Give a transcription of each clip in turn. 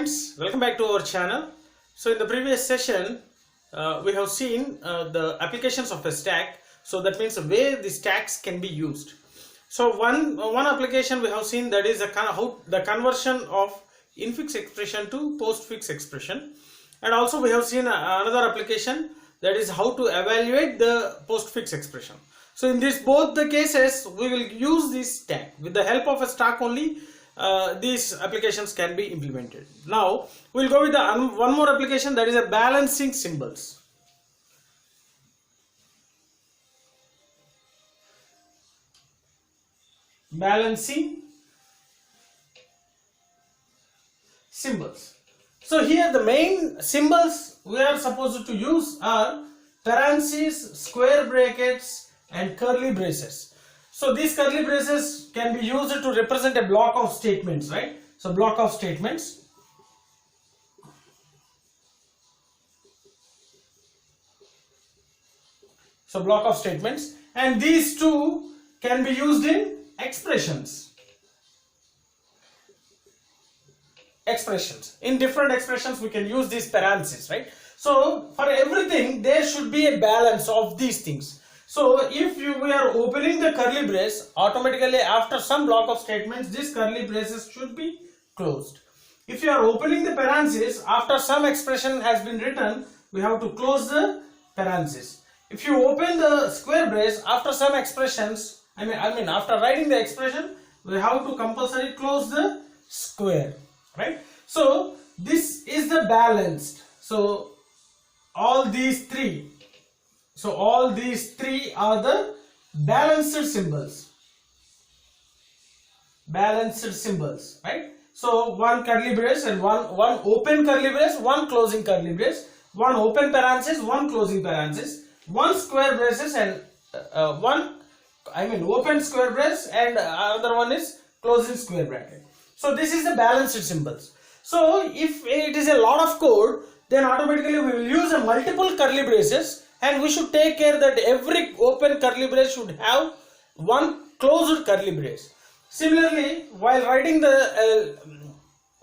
friends, welcome back to our channel. So in the previous session we have seen the applications of a stack. So that means where the stacks can be used. So one application we have seen, that is how the conversion of INFIX expression to POSTFIX expression, and also we have seen another application, that is how to evaluate the POSTFIX expression. So in both the cases we will use this stack. With the help of a stack only these applications can be implemented. Now we will go with the one more application, that is a balancing symbols. Balancing symbols. So here the main symbols we are supposed to use are parentheses, square brackets and curly braces. So these curly braces can be used to represent a block of statements, right? So block of statements. So block of statements, and these two can be used in expressions. In different expressions we can use these parentheses, right? So for everything there should be a balance of these things. So if we are opening the curly brace, automatically after some block of statements these curly braces should be closed. If you are opening the parentheses, after some expression has been written, we have to close the parentheses. If you open the square brace, after some expressions, I mean after writing the expression, we have to compulsory close the square, right? So this is the balanced. So all these three are the balanced symbols. Balanced symbols, right? So one curly brace and one open curly brace, one closing curly brace, one open parenthesis, one closing parenthesis, one square braces and open square brace, and another one is closing square bracket. So this is the balanced symbols. So if it is a lot of code, then automatically we will use a multiple curly braces, and we should take care that every open curly brace should have one closed curly brace. Similarly, while writing the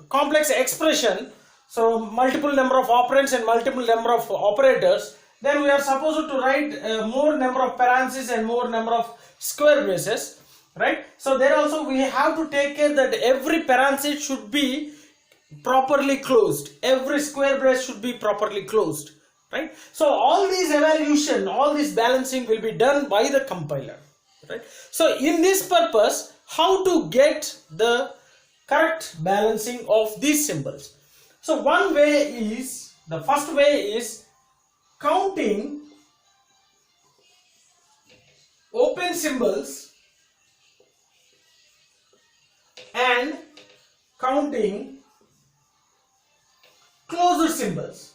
complex expression, so multiple number of operands and multiple number of operators, then we are supposed to write more number of parentheses and more number of square braces, right? So there also we have to take care that every parenthesis should be properly closed, every square brace should be properly closed, right? So all these evaluation, all this balancing will be done by the compiler, right? So in this purpose, how to get the correct balancing of these symbols? So one way is, the first way is counting open symbols and counting closed symbols.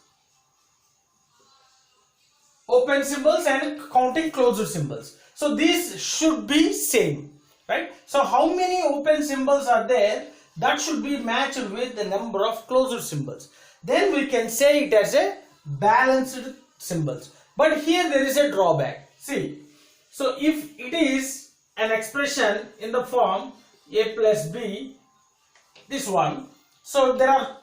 Open symbols and counting closed symbols. So these should be same, right? So how many open symbols are there, that should be matched with the number of closed symbols. Then we can say it as a balanced symbols. But here there is a drawback. See, so if it is an expression in the form a plus b, this one, so there are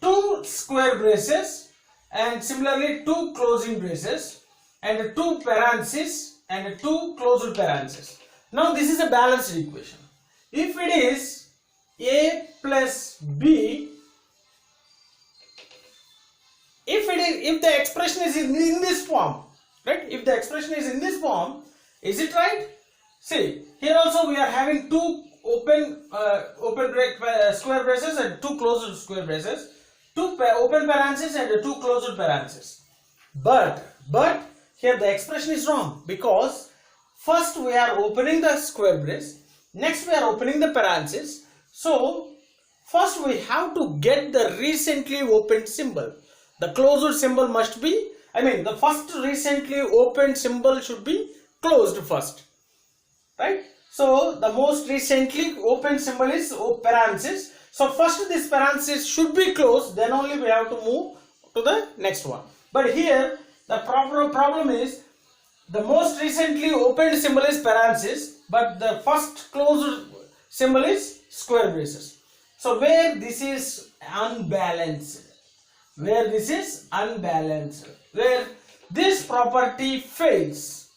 two square braces and similarly two closing braces and two parentheses and two closed parentheses. Now this is a balanced equation. If it is a plus b, if the expression is in this form, right? If the expression is in this form, is it right? See, here also we are having two square braces and two closed square braces, two open parentheses and two closed parentheses. But here the expression is wrong, because first we are opening the square brace, next we are opening the parenthesis. So first we have to get the recently opened symbol. The closed symbol must be, the first recently opened symbol should be closed first, right? So the most recently opened symbol is parenthesis. So first this parenthesis should be closed, then only we have to move to the next one. But here the problem is the most recently opened symbol is parenthesis, but the first closed symbol is square braces. So where this is unbalanced, where this property fails,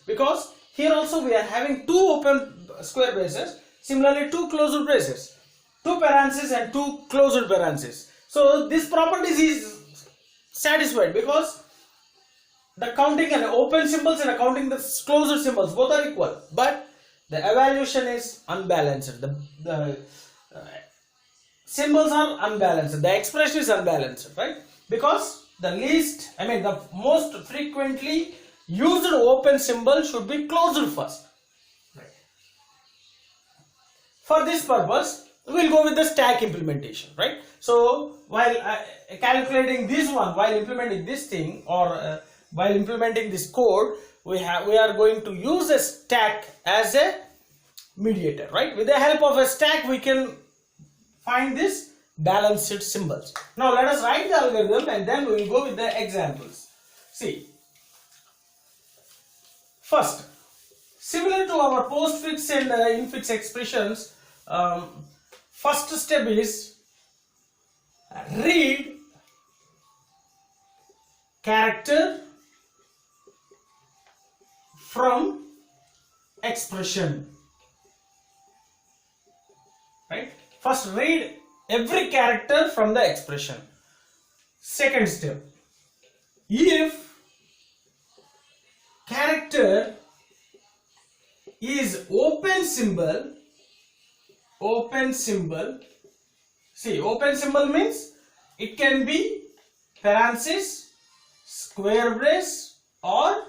because here also we are having two open square braces, similarly two closed braces, two parentheses and two closed parentheses. So this property is satisfied because the counting and open symbols and counting the closed symbols both are equal, but the evaluation is unbalanced. The symbols are unbalanced, the expression is unbalanced, right? Because the most frequently used open symbol should be closed first. Right. For this purpose, we will go with the stack implementation, right? So while calculating this one, while implementing this thing, or while implementing this code, we are going to use a stack as a mediator, right? With the help of a stack, we can find this balanced symbols. Now let us write the algorithm and then we will go with the examples. See, first, similar to our postfix and infix expressions, first step is read character from expression, right? First read every character from the expression. Second step, if character is open symbol, see, open symbol means it can be parenthesis, square brace or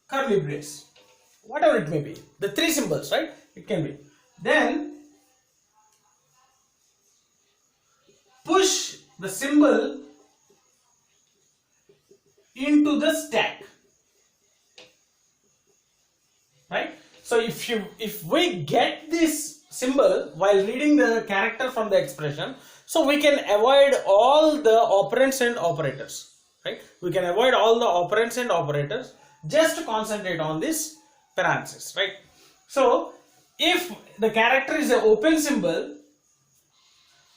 curly brace, whatever it may be, the three symbols, right? It can be. Then push the symbol into the stack, right? So if we get this symbol while reading the character from the expression, so we can avoid all the operands and operators, right? We can avoid all the operands and operators, just to concentrate on this parenthesis, right? So if the character is an open symbol,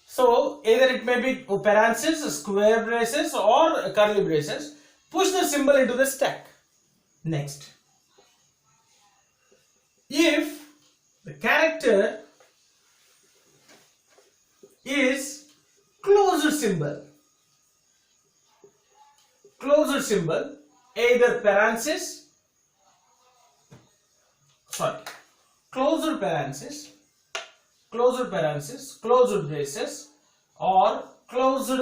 so either it may be parentheses, square braces or curly braces, push the symbol into the stack. Next, if the character is closed symbol, either parenthesis, closed parenthesis, closed braces or closed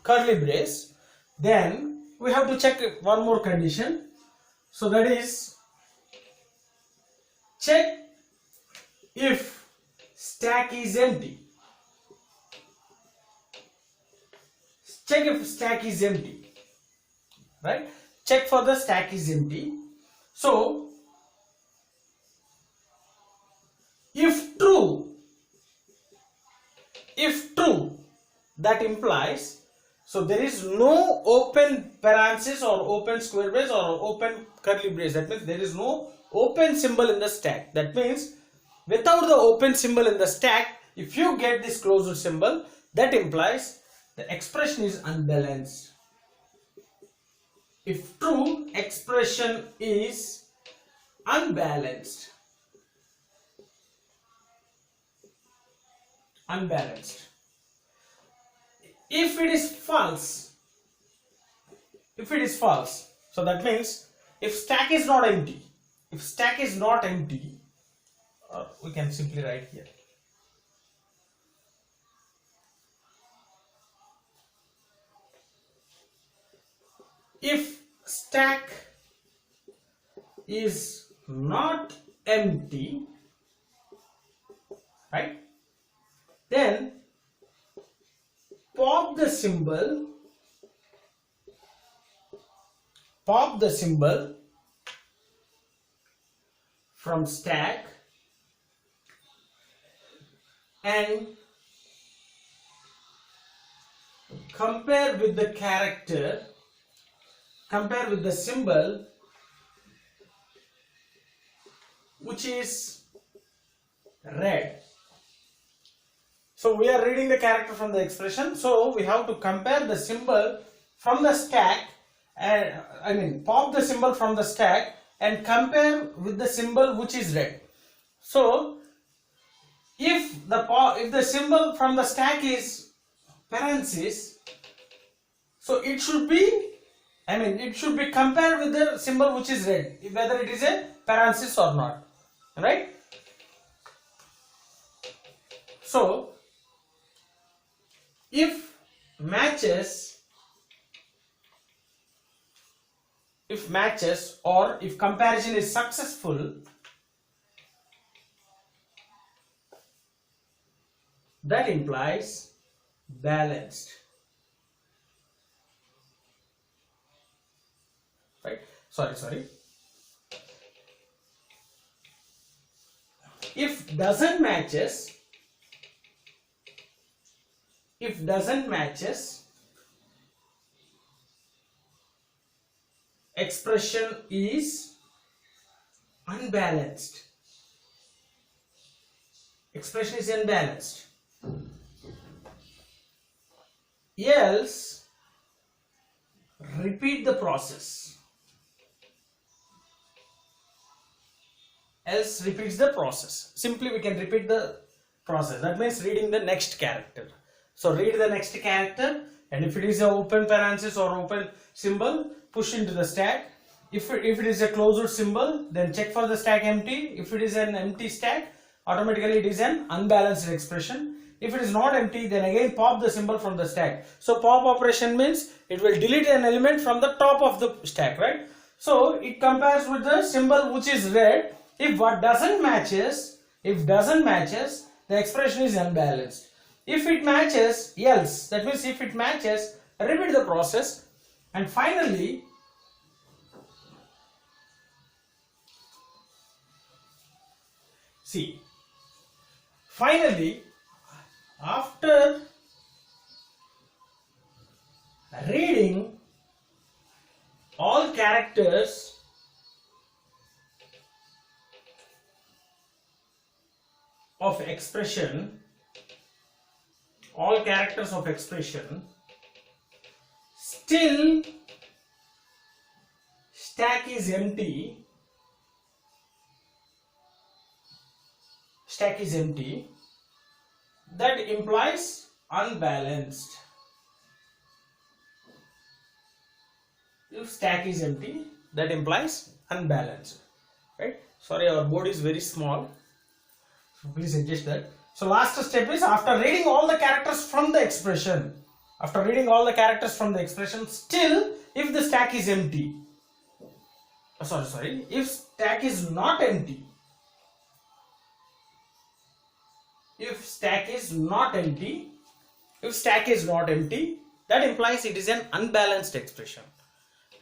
curly brace, then we have to check one more condition. So that is, check if stack is empty. Check if stack is empty, right? Check for the stack is empty. So if true, that implies, so there is no open parenthesis or open square brace or open curly brace. That means there is no open symbol in the stack. That means without the open symbol in the stack, if you get this closed symbol, that implies the expression is unbalanced. If true, expression is unbalanced. If it is false, so that means if stack is not empty, we can simply write here. If stack is not empty, right, then pop the symbol from stack and compare with the character, compare with the symbol which is red. So we are reading the character from the expression. So we have to compare the symbol from the stack, and pop the symbol from the stack and compare with the symbol which is read. So if the symbol from the stack is parenthesis, so it should be compared with the symbol which is read, whether it is a parenthesis or not, right? So if matches or if comparison is successful, that implies balanced, right? Sorry. If doesn't matches, expression is unbalanced. Expression is unbalanced. Else, repeat the process. Else repeats the process. Simply we can repeat the process. That means reading the next character. So read the next character, and if it is an open parenthesis or open symbol, push into the stack. If it is a closed symbol, then check for the stack empty. If it is an empty stack, automatically it is an unbalanced expression. If it is not empty, then again pop the symbol from the stack. So pop operation means it will delete an element from the top of the stack, right? So it compares with the symbol which is read. If doesn't matches, the expression is unbalanced. If it matches, else, that means if it matches, repeat the process. And finally, after reading all characters of expression, still stack is empty, that implies unbalanced. If stack is empty, that implies unbalanced, right? Sorry, our board is very small, so please adjust that. So last step is, after reading all the characters from the expression, still if the stack is empty, if stack is not empty, that implies it is an unbalanced expression,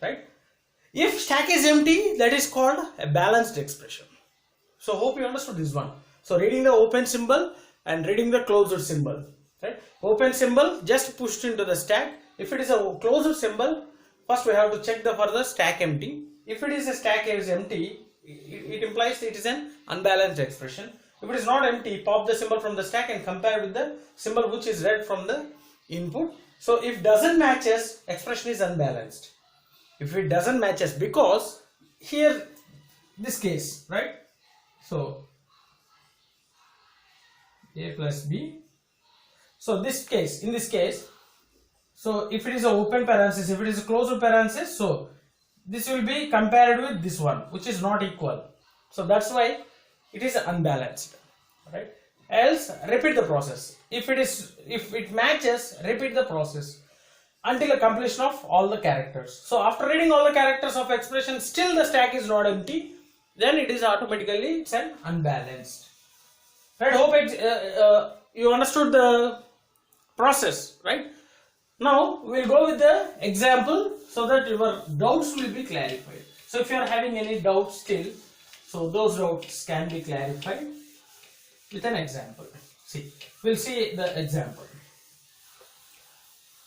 right? If stack is empty, that is called a balanced expression. So hope you understood this one. So reading the open symbol and reading the closed symbol, right? Open symbol just pushed into the stack. If it is a closed symbol, first we have to check for the stack empty. If it is a stack is empty, it implies it is an unbalanced expression. If it is not empty, pop the symbol from the stack and compare with the symbol which is read from the input. So if doesn't matches, expression is unbalanced. If it doesn't matches, because here this case, right? So A plus B. So in this case, so if it is an open parenthesis, if it is a closed parenthesis, so this will be compared with this one, which is not equal. So that's why it is unbalanced, right? Else repeat the process. If it matches, repeat the process until a completion of all the characters. So after reading all the characters of expression, still the stack is not empty, then it is automatically it's an unbalanced. Right? Hope you understood the process, right? Now we'll go with the example so that your doubts will be clarified. So if you are having any doubts still, so those doubts can be clarified with an example. We'll see the example.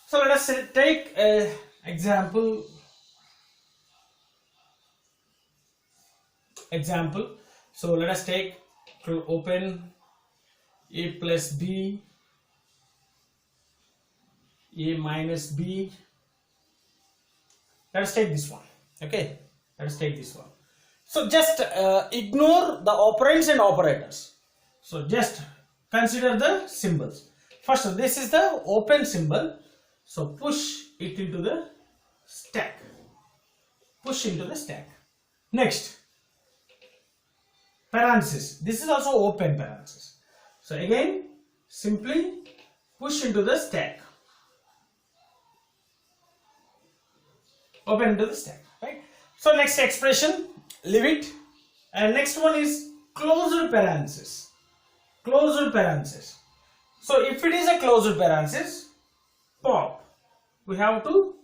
So let us take an example. So let us take to open A plus B A minus B. Let us take this one. Okay, let us take this one. So just ignore the operands and operators. So just consider the symbols. First, this is the open symbol. So push it into the stack. Push into the stack. Next, parenthesis. This is also open parenthesis. So again, simply push into the stack. Open into the stack, right? So next expression, leave it. And next one is closed parenthesis. Closed parenthesis. So if it is a closed parenthesis, pop. We have to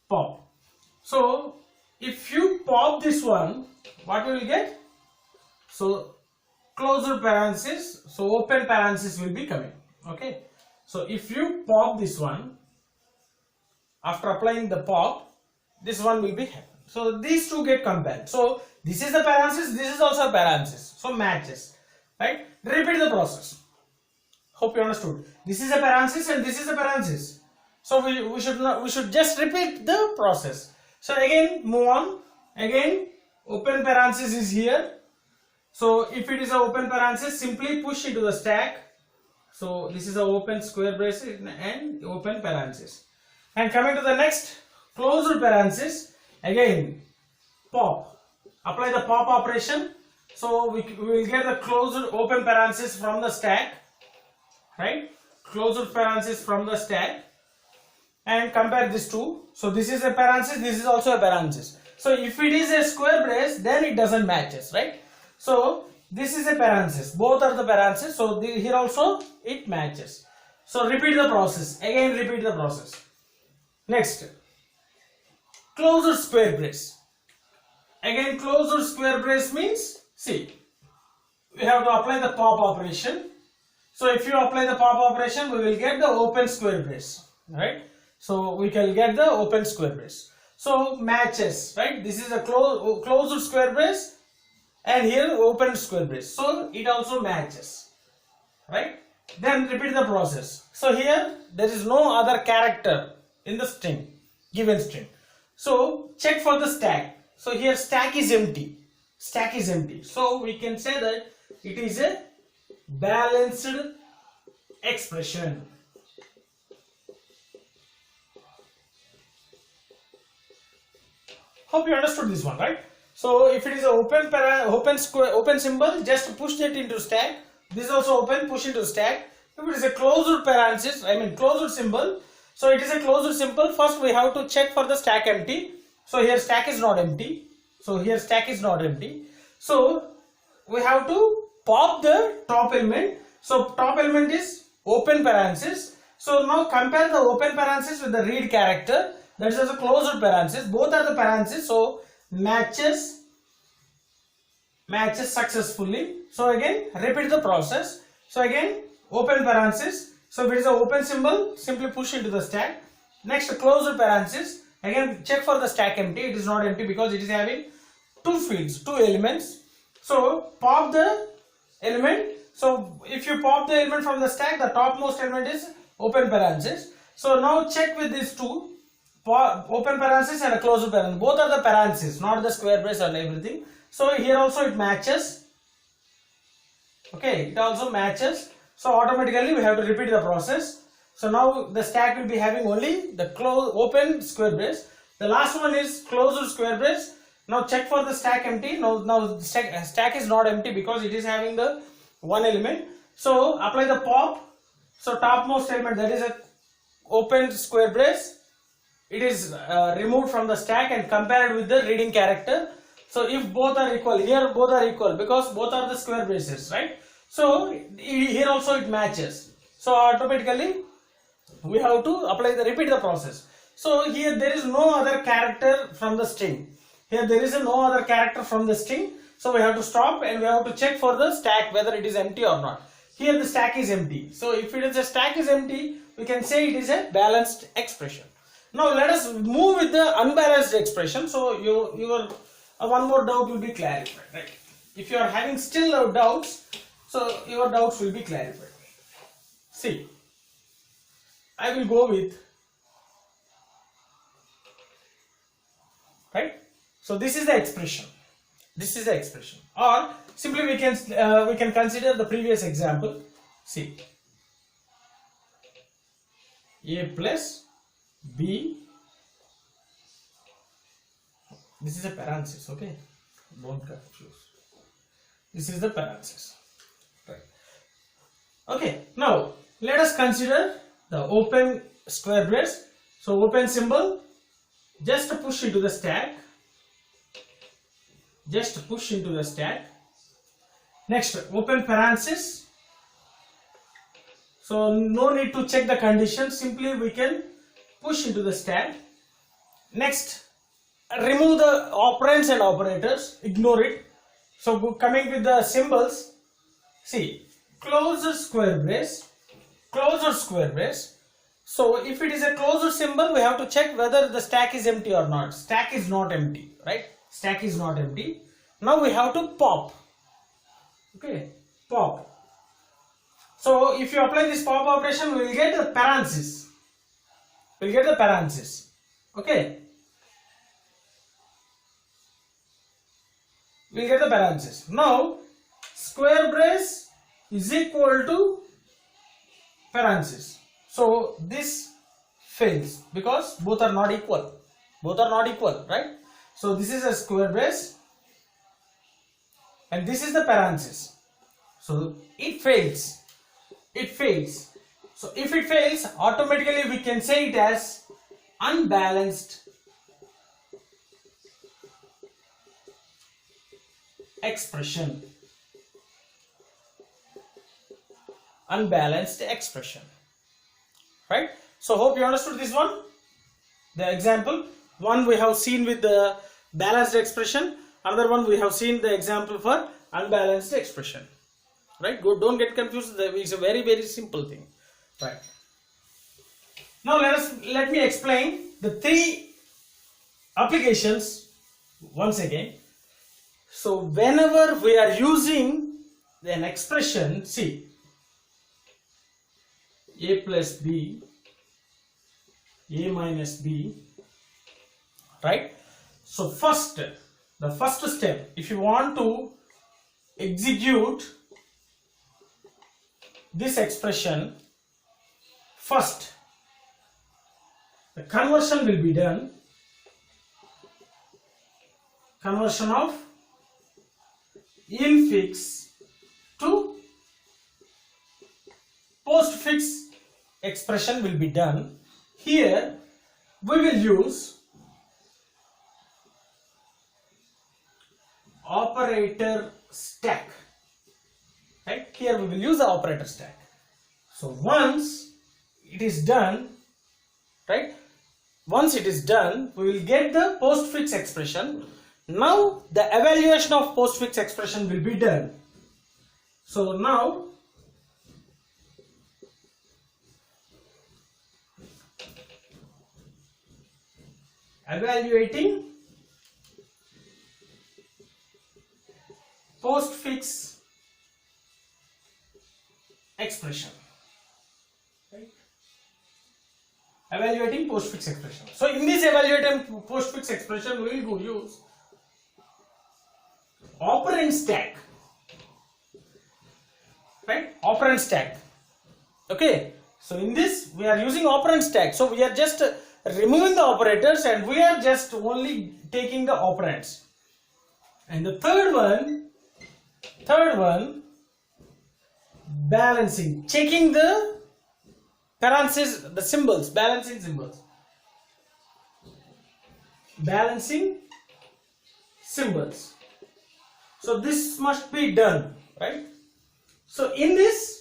pop. So if you pop this one, what we will get? So closed parenthesis, so open parenthesis will be coming. Okay. So if you pop this one, after applying the pop, this one will be happening. So these two get compared. So this is the parenthesis, this is also a parenthesis. So matches. Right? Repeat the process. Hope you understood. This is a parenthesis and this is a parenthesis. So we should just repeat the process. So again move on. Again open parenthesis is here. So if it is an open parenthesis, simply push into the stack. So this is an open square bracket and open parenthesis. And coming to the next, closed parenthesis, again pop. Apply the pop operation. So we will get the closed open parenthesis from the stack, right? Closed parenthesis from the stack, and compare these two. So this is a parenthesis, this is also a parenthesis. So if it is a square brace, then it doesn't matches, right? So this is a parenthesis, both are the parentheses. So here also it matches. So repeat the process. Again repeat the process. Next, closed square brace. Again closed square brace means, see, we have to apply the pop operation. So if you apply the pop operation, we will get the open square brace, right? So we can get the open square brace. So matches, right? This is a closed square brace and here open square brace. So it also matches, right? Then repeat the process. So here there is no other character in the string, given string. So check for the stack. So here stack is empty. Stack is empty. So we can say that it is a balanced expression. Hope you understood this one, right? So if it is an open symbol, just push it into stack. This is also open, push into stack. If it is a closed parenthesis, closed symbol. So it is a closed symbol. First we have to check for the stack empty. So here stack is not empty. So here stack is not empty. So we have to pop the top element. So top element is open parenthesis. So now compare the open parenthesis with the read character. That is also closed parenthesis. Both are the parenthesis. So matches successfully. So again repeat the process. So again open parenthesis. So if it is an open symbol, simply push into the stack. Next closed parenthesis. Again check for the stack empty. It is not empty because it is having two fields, two elements. So pop the element. So if you pop the element from the stack, the topmost element is open parenthesis. So now check with these two, open parenthesis and a closed parenthesis. Both are the parentheses, not the square brace and everything. So here also it matches. Okay, it also matches. So automatically we have to repeat the process. So now the stack will be having only the open square brace. The last one is closed square brace. Now check for the stack empty. Now stack is not empty because it is having the one element. So apply the pop. So topmost element, that is a open square brace. It is removed from the stack and compared with the reading character. So if both are equal, here both are equal because both are the square braces, right? So here also it matches. So automatically we have to repeat the process. So here there is no other character from the string. Here there is no other character from the string. So we have to stop and we have to check for the stack whether it is empty or not. Here the stack is empty. So if it is a stack is empty, we can say it is a balanced expression. Now let us move with the unbalanced expression. So your one more doubt will be clarified, right? If you are having still doubts, so your doubts will be clarified. See, I will go with right? So this is the expression. This is the expression. Or simply we can consider the previous example. See, A plus B. This is a parenthesis, okay? Don't confuse. This is the parenthesis, right? Okay. Now let us consider the open square brace. So open symbol, just push into the stack. Just push into the stack. Next, open parenthesis. So no need to check the condition. Simply we can push into the stack. Next, remove the operands and operators. Ignore it. So coming with the symbols. See, closed square brace. Closed square brace. So if it is a closed symbol, we have to check whether the stack is empty or not. Stack is not empty, right? Stack is not empty. Now we have to pop. Okay, pop. So if you apply this pop operation, we will get the parenthesis. We will get the parenthesis. Okay. We will get the parenthesis. Now square brace is equal to parenthesis. So this fails because both are not equal. Both are not equal, right? So this is a square brace and this is the parenthesis. So it fails. It fails. So if it fails, automatically we can say it as unbalanced expression. Unbalanced expression. Right? So hope you understood this one. The example one we have seen with the balanced expression, another one we have seen the example for unbalanced expression. Right? Go, don't get confused. It's a very simple thing. Right? Now let me explain the three applications once again. So whenever we are using an expression, see, A plus B, A minus B, right? So the first step, if you want to execute this expression, first the conversion will be done. Conversion of INFIX to POSTFIX expression will be done. Here we will use operator stack. Right? Here we will use the operator stack. So once it is done, right? Once it is done, we will get the postfix expression. Now the evaluation of postfix expression will be done. So now evaluating postfix expression. Right? Evaluating postfix expression. So in this evaluating postfix expression, we will use operand stack. Right? Operand stack. Okay. So in this we are using operand stack. So we are just removing the operators and we are just only taking the operands. And the third one, balancing, checking the parentheses, the symbols, balancing symbols. Balancing symbols. So this must be done, right? So in this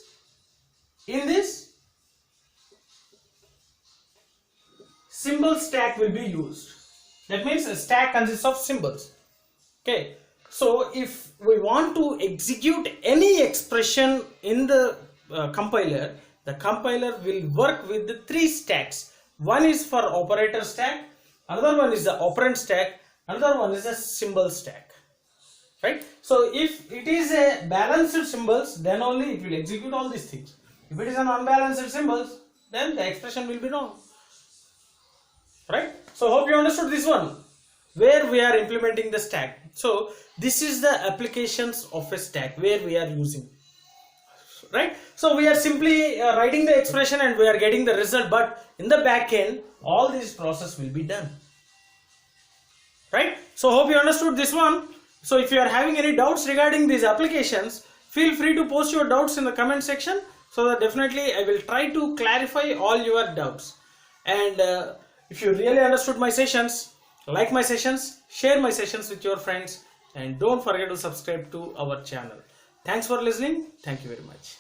symbol stack will be used. That means a stack consists of symbols. Okay. So if we want to execute any expression in the compiler, the compiler will work with the three stacks. One is for operator stack, another one is the operand stack, another one is a symbol stack. Right? So if it is a balanced symbols, then only it will execute all these things. If it is an unbalanced symbols, then the expression will be wrong. Right? So hope you understood this one. where we are implementing the stack. So this is the applications of a stack where we are using, right? So we are simply writing the expression and we are getting the result, but in the back end all this process will be done, right? So hope you understood this one. So if you are having any doubts regarding these applications, feel free to post your doubts in the comment section, so that definitely I will try to clarify all your doubts. And if you really understood my sessions, like my sessions, share my sessions with your friends, and don't forget to subscribe to our channel. Thanks for listening. Thank you very much.